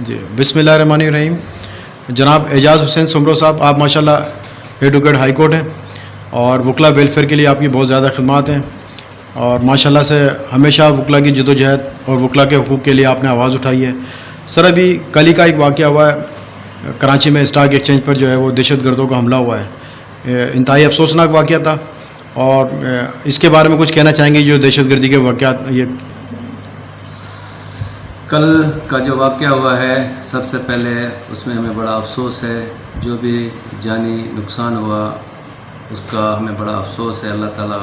جی بسم اللہ الرحمن الرحیم. جناب اعجاز حسین سمرو صاحب, آپ ماشاءاللہ ایڈوکیٹ ہائی کورٹ ہیں اور وکلا ویلفیئر کے لیے آپ کی بہت زیادہ خدمات ہیں اور ماشاءاللہ سے ہمیشہ وکلا کی جد و جہد اور وکلا کے حقوق کے لیے آپ نے آواز اٹھائی ہے. سر ابھی کل ہی کا ایک واقعہ ہوا ہے کراچی میں, اسٹاک ایکسچینج پر جو ہے وہ دہشت گردوں کا حملہ ہوا ہے. انتہائی افسوسناک واقعہ تھا اور اس کے بارے میں کچھ کہنا چاہیں گے جو دہشت گردی کے واقعات یہ کل کا جو واقعہ ہوا ہے, سب سے پہلے اس میں ہمیں بڑا افسوس ہے. جو بھی جانی نقصان ہوا اس کا ہمیں بڑا افسوس ہے. اللہ تعالیٰ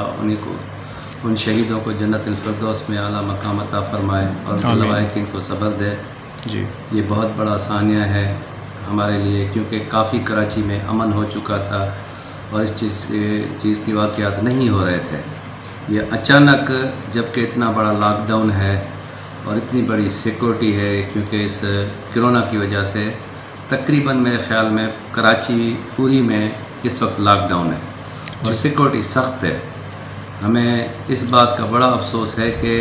ان شہیدوں کو جنت الفردوس میں اعلیٰ مقام عطا فرمائے اور لواحقین کو صبر دے. جی یہ بہت بڑا ثانیہ ہے ہمارے لیے, کیونکہ کافی کراچی میں امن ہو چکا تھا اور اس چیز کی واقعات نہیں ہو رہے تھے. یہ اچانک جب کہ اتنا بڑا لاک ڈاؤن ہے اور اتنی بڑی سیکورٹی ہے, کیونکہ اس کرونا کی وجہ سے تقریباً میرے خیال میں کراچی پوری میں اس وقت لاک ڈاؤن ہے اور سیکورٹی سخت ہے. ہمیں اس بات کا بڑا افسوس ہے کہ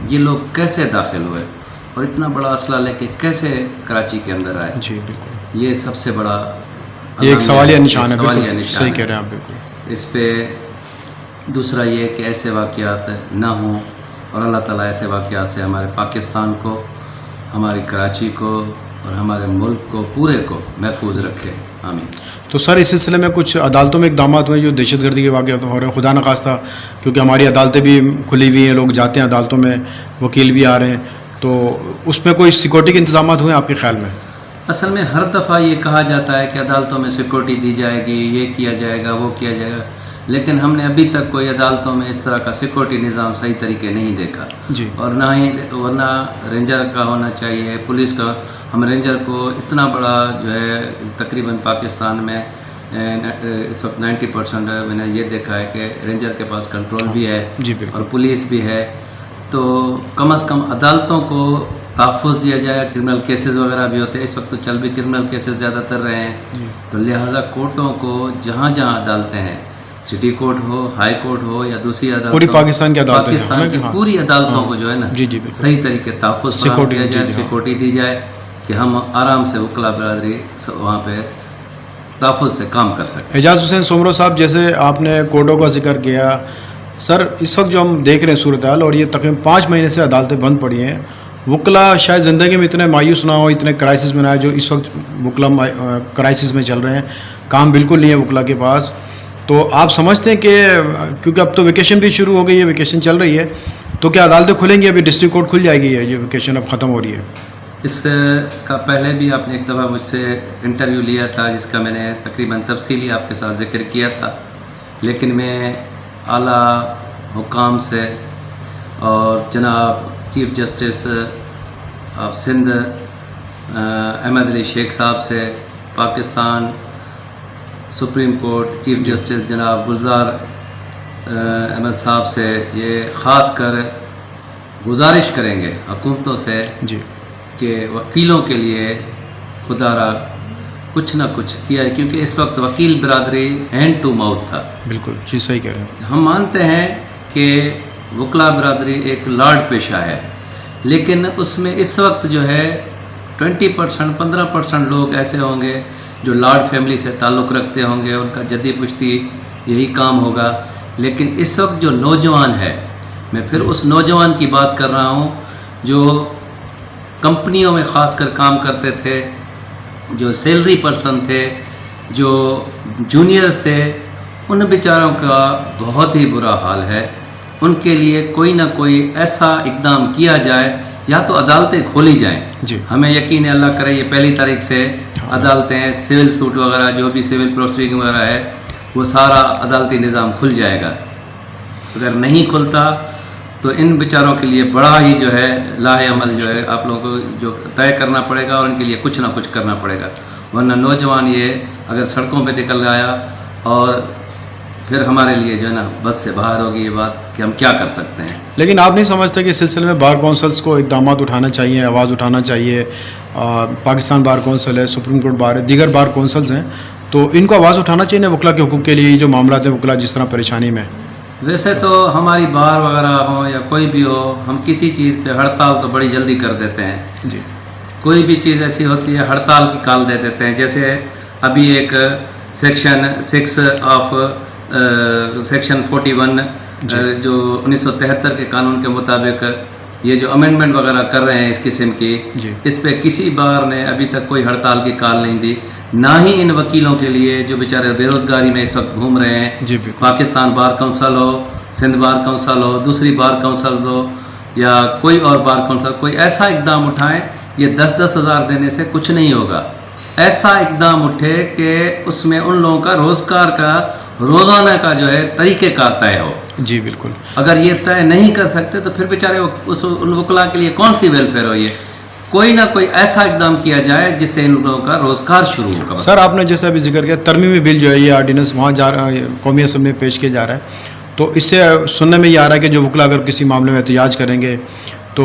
یہ لوگ کیسے داخل ہوئے اور اتنا بڑا اسلحہ لے کے کیسے کراچی کے اندر آئے. جی بالکل, یہ سب سے بڑا یہ ایک سوالیہ نشان ہے. سوالیہ نشان صحیح کہہ رہے ہیں آپ بالکل. اس پہ دوسرا یہ کہ ایسے واقعات نہ ہوں اور اللہ تعالیٰ ایسے واقعات سے ہمارے پاکستان کو, ہماری کراچی کو اور ہمارے ملک کو پورے کو محفوظ رکھے. آمین. تو سر اس سلسلے میں کچھ عدالتوں میں اقدامات ہوئے جو دہشت گردی کے واقعات ہو رہے ہیں, خدا نخواستہ, کیونکہ ہماری عدالتیں بھی کھلی ہوئی ہیں, لوگ جاتے ہیں عدالتوں میں, وکیل بھی آ رہے ہیں, تو اس میں کوئی سیکورٹی کے انتظامات ہوئے ہیں آپ کے خیال میں؟ اصل میں ہر دفعہ یہ کہا جاتا ہے کہ عدالتوں میں سیکورٹی دی جائے گی, یہ کیا جائے گا, وہ کیا جائے گا, لیکن ہم نے ابھی تک کوئی عدالتوں میں اس طرح کا سیکورٹی نظام صحیح طریقے نہیں دیکھا. جی. اور نہ ہی ورنہ رینجر کا ہونا چاہیے, پولیس کا. ہم رینجر کو اتنا بڑا جو ہے تقریباً پاکستان میں اس وقت 90% میں نے یہ دیکھا ہے کہ رینجر کے پاس کنٹرول بھی ہے. جی اور پولیس بھی ہے, تو کم از کم عدالتوں کو تحفظ دیا جائے. کرمنل کیسز وغیرہ بھی ہوتے ہیں, اس وقت تو چل بھی کرمنل کیسز زیادہ تر رہے ہیں. تو لہٰذا کورٹوں کو جہاں جہاں عدالتیں ہیں, سٹی کورٹ ہو, ہائی کورٹ ہو یا دوسری عدالت, پوری پاکستان کی عدالتیں, پاکستان کی پوری عدالتوں کو جو ہے نا صحیح طریقے تحفظ فراہم کیا جائے, سیکورٹی دی جائے کہ ہم آرام سے وکلا برادری وہاں پہ تحفظ سے کام کر سکیں. اعجاز حسین سمرو صاحب, جیسے آپ نے کورٹوں کا ذکر کیا, سر اس وقت جو ہم دیکھ رہے ہیں صورتحال, اور یہ تقریباً 5 مہینے سے عدالتیں بند پڑی ہیں, وکلا شاید زندگی میں اتنے مایوس نہ ہو, اتنے کرائسس میں نہ آئے جو اس وقت وکلا کرائسس میں چل رہے ہیں. کام بالکل نہیں ہے وکلا کے پاس. تو آپ سمجھتے ہیں کہ کیونکہ اب تو ویکیشن بھی شروع ہو گئی ہے, ویکیشن چل رہی ہے, تو کیا عدالتیں کھلیں گی؟ ابھی ڈسٹرکٹ کورٹ کھل جائے گی, یہ ویکیشن اب ختم ہو رہی ہے. اس کا پہلے بھی آپ نے ایک دفعہ مجھ سے انٹرویو لیا تھا جس کا میں نے تقریباً تفصیلی آپ کے ساتھ ذکر کیا تھا, لیکن میں اعلیٰ حکام سے اور جناب chief justice of Sindh Ahmed Ali Sheikh صاحب سے, Pakistan supreme court chief justice جناب گلزار احمد صاحب سے یہ خاص کر گزارش کریں گے حکومتوں سے جی کہ وکیلوں کے لیے خدا را کچھ نہ کچھ کیا ہے, کیونکہ اس وقت وکیل برادری ہینڈ ٹو ماؤتھ تھا. بالکل جی صحیح کہہ رہے ہیں. ہم مانتے ہیں کہ وکلا برادری ایک لارڈ پیشہ ہے, لیکن اس میں اس وقت جو ہے 20% 15% لوگ ایسے ہوں گے جو لارڈ فیملی سے تعلق رکھتے ہوں گے, ان کا جدی پشتی یہی کام ہوگا. لیکن اس وقت جو نوجوان ہے, میں پھر اس نوجوان کی بات کر رہا ہوں جو کمپنیوں میں خاص کر کام کرتے تھے, جو سیلری پرسن تھے, جو جونیئرز تھے, ان بیچاروں کا بہت ہی برا حال ہے. ان کے لیے کوئی نہ کوئی ایسا اقدام کیا جائے, یا تو عدالتیں کھولی جائیں. جی ہمیں یقین ہے اللہ کرے یہ 1 تاریخ سے عدالتیں, سول سوٹ وغیرہ جو بھی سول پروسیڈنگ وغیرہ ہے وہ سارا عدالتی نظام کھل جائے گا. اگر نہیں کھلتا تو ان بیچاروں کے لیے بڑا ہی جو ہے لاہ عمل جو ہے آپ لوگوں کو جو طے کرنا پڑے گا, اور ان کے لیے کچھ نہ کچھ کرنا پڑے گا. ورنہ نوجوان یہ اگر سڑکوں پہ نکل آیا اور پھر ہمارے لیے جو ہے نا بس سے باہر ہوگی یہ بات کہ ہم کیا کر سکتے ہیں. لیکن آپ نہیں سمجھتے کہ اس سلسلے میں بار کونسلس کو اقدامات اٹھانا چاہیے, آواز اٹھانا چاہیے؟ پاکستان بار کونسل ہے, سپریم کورٹ بار ہے, دیگر بار کونسلز ہیں, تو ان کو آواز اٹھانا چاہیے نا وکلا کے حقوق کے لیے, جو معاملات ہیں وکلا جس طرح پریشانی میں. ویسے تو ہماری بار وغیرہ ہو یا کوئی بھی ہو, ہم کسی چیز پہ ہڑتال تو بڑی جلدی کر دیتے ہیں. جی. کوئی بھی چیز ایسی ہوتی ہے ہڑتال کی کال دے دیتے ہیں. جیسے ابھی ایک سیکشن 6 آف سیکشن 41 جو 1973 کے قانون کے مطابق یہ جو امینڈمنٹ وغیرہ کر رہے ہیں اس قسم کی, اس پہ کسی بار نے ابھی تک کوئی ہڑتال کی کال نہیں دی. نہ ہی ان وکیلوں کے لیے جو بیچارے بے روزگاری میں اس وقت گھوم رہے ہیں, پاکستان بار کونسل ہو, سندھ بار کونسل ہو, دوسری بار کونسل ہو یا کوئی اور بار کونسل, کوئی ایسا اقدام اٹھائیں. یہ 10-10 ہزار دینے سے کچھ نہیں ہوگا. ایسا اقدام اٹھے کہ اس میں ان لوگوں کا روزگار کا روزانہ کا جو ہے طریقہ کار طے ہو. جی بالکل. اگر یہ طے نہیں کر سکتے تو پھر بیچارے ان وکلا کے لیے کون سی ویلفیئر ہو. یہ کوئی نہ کوئی ایسا اقدام کیا جائے جس سے ان لوگوں کا روزگار شروع ہوگا. سر آپ نے جیسے ابھی ذکر کیا ترمیمی بل جو ہے یہ آرڈیننس وہاں جا رہا ہے, قومی اسمبلی میں پیش کیا جا رہا ہے, تو اس سے سننے میں یہ آ رہا ہے کہ جو وکلا اگر کسی معاملے میں احتجاج کریں گے تو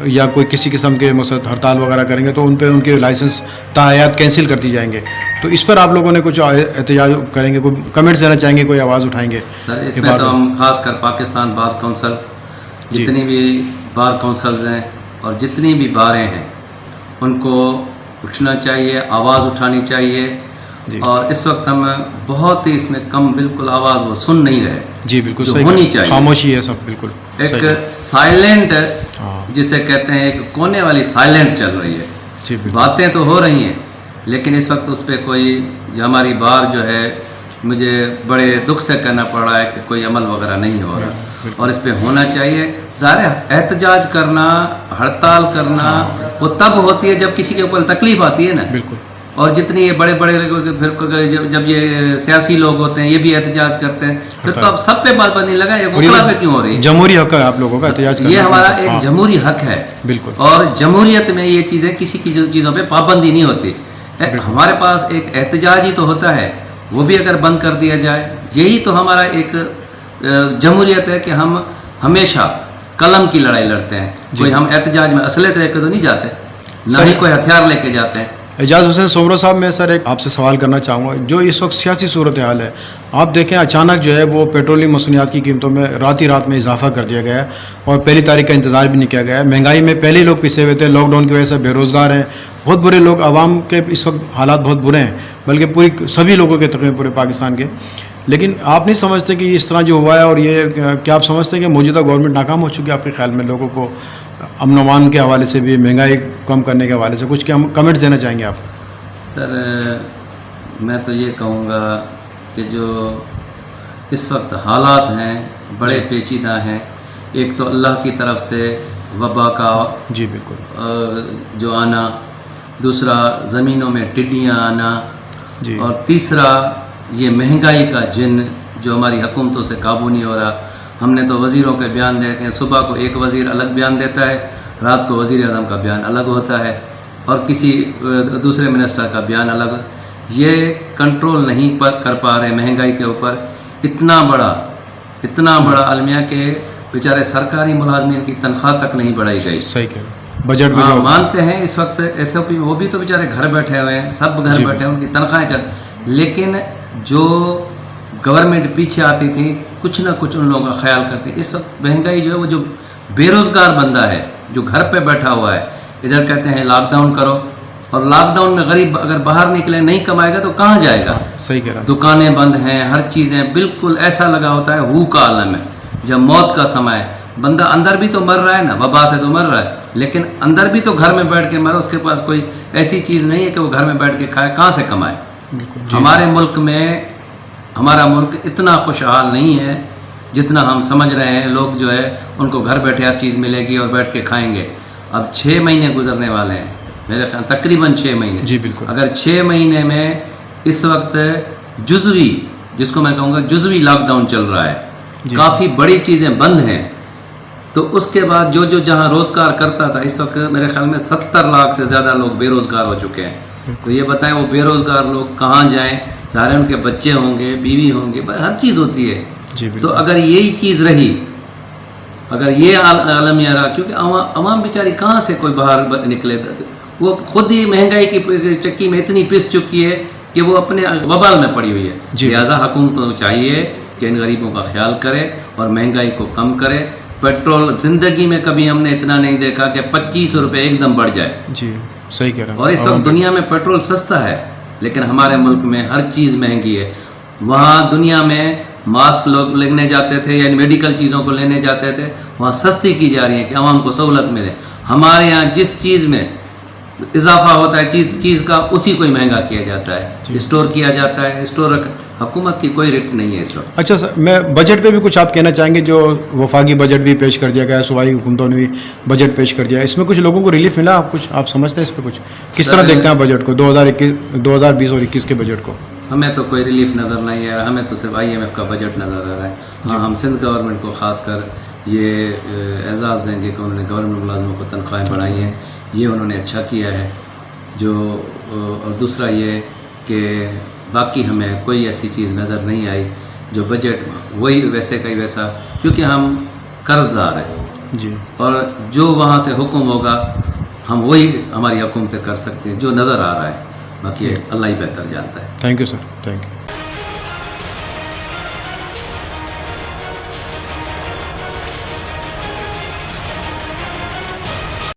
یا کوئی کسی قسم کے مقصد ہڑتال وغیرہ کریں گے تو ان پہ ان کے لائسنس تاحیات کینسل کر دی جائیں گے. تو اس پر آپ لوگوں نے کچھ احتجاج کریں گے, کوئی کمنٹس دینا چاہیں گے, کوئی آواز اٹھائیں گے؟ سر اس میں تو ہم خاص کر پاکستان بار کونسل, جتنی بھی بار کونسلز ہیں اور جتنی بھی باریں ہیں ان کو اٹھنا چاہیے, آواز اٹھانی چاہیے. اور اس وقت ہم بہت ہی اس میں کم بالکل آواز وہ سن نہیں رہے. جی بالکل صحیح ہونی چاہیے, خاموشی ہے سب. بالکل ایک سائلنٹ جسے کہتے ہیں ایک کونے والی سائلنٹ چل رہی ہے. جی باتیں تو ہو رہی ہیں لیکن اس وقت اس پہ کوئی ہماری بار جو ہے مجھے بڑے دکھ سے کہنا پڑ رہا ہے کہ کوئی عمل وغیرہ نہیں ہو رہا. اور اس پہ ہونا چاہیے. ظاہر احتجاج کرنا, ہڑتال کرنا وہ تب ہوتی ہے جب کسی کے اوپر تکلیف آتی ہے نا. بالکل. اور جتنی یہ بڑے بڑے پھر جب یہ سیاسی لوگ ہوتے ہیں یہ بھی احتجاج کرتے ہیں پھر تو اب سب پہ بات نہیں لگا. یہ وکلا پہ کیوں ہو رہی ہے؟ جمہوری حق ہے آپ لوگوں کا احتجاج کرنا. یہ ہمارا ایک جمہوری حق ہے. بالکل. اور جمہوریت میں یہ چیزیں کسی کی چیزوں پہ پابندی نہیں ہوتی. ہمارے پاس ایک احتجاج ہی تو ہوتا ہے, وہ بھی اگر بند کر دیا جائے. یہی تو ہمارا ایک جمہوریت ہے کہ ہم ہمیشہ قلم کی لڑائی لڑتے ہیں. کوئی ہم احتجاج میں اسلحے لے کے تو نہیں جاتے, نہ ہی کوئی ہتھیار لے کے جاتے ہیں. اعجاز حسین سومرو صاحب, میں سر ایک آپ سے سوال کرنا چاہوں گا. جو اس وقت سیاسی صورتحال ہے, آپ دیکھیں اچانک جو ہے وہ پیٹرولیم مصنوعات کی قیمتوں میں رات ہی رات میں اضافہ کر دیا گیا ہے اور پہلی تاریخ کا انتظار بھی نہیں کیا گیا ہے. مہنگائی میں پہلے لوگ پسے ہوئے تھے, لاک ڈاؤن کی وجہ سے بے روزگار ہیں, بہت برے لوگ, عوام کے اس وقت حالات بہت برے ہیں, بلکہ پوری سبھی لوگوں کے تقریباً پورے پاکستان کے. لیکن آپ نہیں سمجھتے کہ اس طرح جو ہوا ہے, اور یہ کیا آپ سمجھتے ہیں کہ موجودہ گورنمنٹ ناکام ہو چکی ہے آپ کے خیال میں لوگوں کو امن و امان کے حوالے سے بھی, مہنگائی کم کرنے کے حوالے سے کچھ کیا کمنٹس دینا چاہیں گے آپ؟ سر میں تو یہ کہوں گا کہ جو اس وقت حالات ہیں بڑے پیچیدہ ہیں. ایک تو اللہ کی طرف سے وبا کا جی بالکل جو آنا, دوسرا زمینوں میں ٹڈیاں آنا, جی, اور تیسرا یہ مہنگائی کا جن جو ہماری حکومتوں سے قابو نہیں ہو رہا. ہم نے تو وزیروں کے بیان دیتے ہیں, صبح کو ایک وزیر الگ بیان دیتا ہے, رات کو وزیر اعظم کا بیان الگ ہوتا ہے اور کسی دوسرے منسٹر کا بیان الگ. یہ کنٹرول نہیں کر پا رہے مہنگائی کے اوپر. اتنا بڑا المیہ کہ بیچارے سرکاری ملازمین کی تنخواہ تک نہیں بڑھائی گئی. صحیح کہہ بجٹ بھی مانتے ہیں اس وقت ایس او پی, وہ بھی تو بیچارے گھر بیٹھے ہوئے ہیں, سب گھر بیٹھے ہیں, ان کی تنخواہیں چل. لیکن جو گورنمنٹ پیچھے آتی تھی کچھ نہ کچھ ان لوگوں کا خیال کرتی. اس وقت مہنگائی جو ہے وہ جو بے روزگار بندہ ہے جو گھر پہ بیٹھا ہوا ہے, ادھر کہتے ہیں لاک ڈاؤن کرو, اور لاک ڈاؤن میں غریب اگر باہر نکلے نہیں کمائے گا تو کہاں جائے گا؟ صحیح کہہ رہا. دکانیں بند ہیں, ہر چیزیں بالکل ایسا لگا ہوتا ہے ہو کا عالم ہے. جب موت کا سمے ہے, بندہ اندر بھی تو مر رہا ہے نا, وبا سے تو مر رہا ہے, لیکن اندر بھی تو گھر میں بیٹھ کے مرا. اس کے پاس کوئی ایسی چیز نہیں ہے کہ وہ گھر میں بیٹھ کے کھائے, کہاں سے کمائے؟ ہمارے ملک میں, ہمارا ملک اتنا خوشحال نہیں ہے جتنا ہم سمجھ رہے ہیں. لوگ جو ہے ان کو گھر بیٹھے ہر چیز ملے گی اور بیٹھ کے کھائیں گے. اب 6 مہینے گزرنے والے ہیں میرے خیال, تقریباً 6 مہینے. جی بالکل. اگر 6 مہینے میں اس وقت جزوی, جس کو میں کہوں گا جزوی لاک ڈاؤن چل رہا ہے, کافی بڑی چیزیں بند ہیں, تو اس کے بعد جو جہاں روزگار کرتا تھا, اس وقت میرے خیال میں 70 لاکھ سے زیادہ لوگ بے روزگار ہو چکے ہیں. تو یہ بتائیں وہ بے روزگار لوگ کہاں جائیں؟ ظاہر ان کے بچے ہوں گے, بیوی ہوں گے, ہر چیز ہوتی ہے. تو اگر یہی چیز رہی, اگر یہ عالمیہ رہا, کیونکہ عوام بیچاری کہاں سے کوئی باہر نکلے, وہ خود ہی مہنگائی کی چکی میں اتنی پس چکی ہے کہ وہ اپنے وبال میں پڑی ہوئی ہے. لہٰذا حکومت کو چاہیے کہ ان غریبوں کا خیال کرے اور مہنگائی کو کم کرے. پیٹرول زندگی میں کبھی ہم نے اتنا نہیں دیکھا کہ 25 روپے ایک دم بڑھ جائے. جی صحیح کہہ رہے ہیں. اور اس وقت دنیا میں پیٹرول سستا ہے لیکن ہمارے ملک میں ہر چیز مہنگی ہے. وہاں دنیا میں ماسک لوگ لینے جاتے تھے یا میڈیکل چیزوں کو لینے جاتے تھے, وہاں سستی کی جا رہی ہے کہ عوام کو سہولت ملے. ہمارے یہاں جس چیز میں اضافہ ہوتا ہے چیز کا اسی کو ہی مہنگا کیا جاتا ہے, اسٹور کیا جاتا ہے. اسٹور حکومت کی کوئی ریٹ نہیں ہے اس وقت. اچھا سر, میں بجٹ پہ بھی کچھ آپ کہنا چاہیں گے؟ جو وفاقی بجٹ بھی پیش کر دیا گیا ہے, صوبائی حکومتوں نے بھی بجٹ پیش کر دیا ہے, اس میں کچھ لوگوں کو ریلیف ملا؟ آپ سمجھتے ہیں اس پہ کچھ کس طرح دیکھتے ہیں بجٹ کو 2020 اور 21 کے بجٹ کو؟ ہمیں تو کوئی ریلیف نظر نہیں ہے, ہمیں تو صرف IMF کا بجٹ نظر آ رہا ہے. ہاں, ہم سندھ گورنمنٹ کو خاص کر یہ اعزاز دیں گے کہ انہوں نے گورنمنٹ ملازموں کو تنخواہیں بڑھائی ہیں, یہ انہوں نے اچھا کیا ہے. اور دوسرا یہ کہ باقی ہمیں کوئی ایسی چیز نظر نہیں آئی جو بجٹ وہی ویسے کا ہی ویسا, کیونکہ ہم قرض دار ہیں جی, اور جو وہاں سے حکم ہوگا ہم وہی ہماری حکومتیں کر سکتے ہیں جو نظر آ رہا ہے. باقی اللہ ہی بہتر جانتا ہے. Thank you sir, thank you.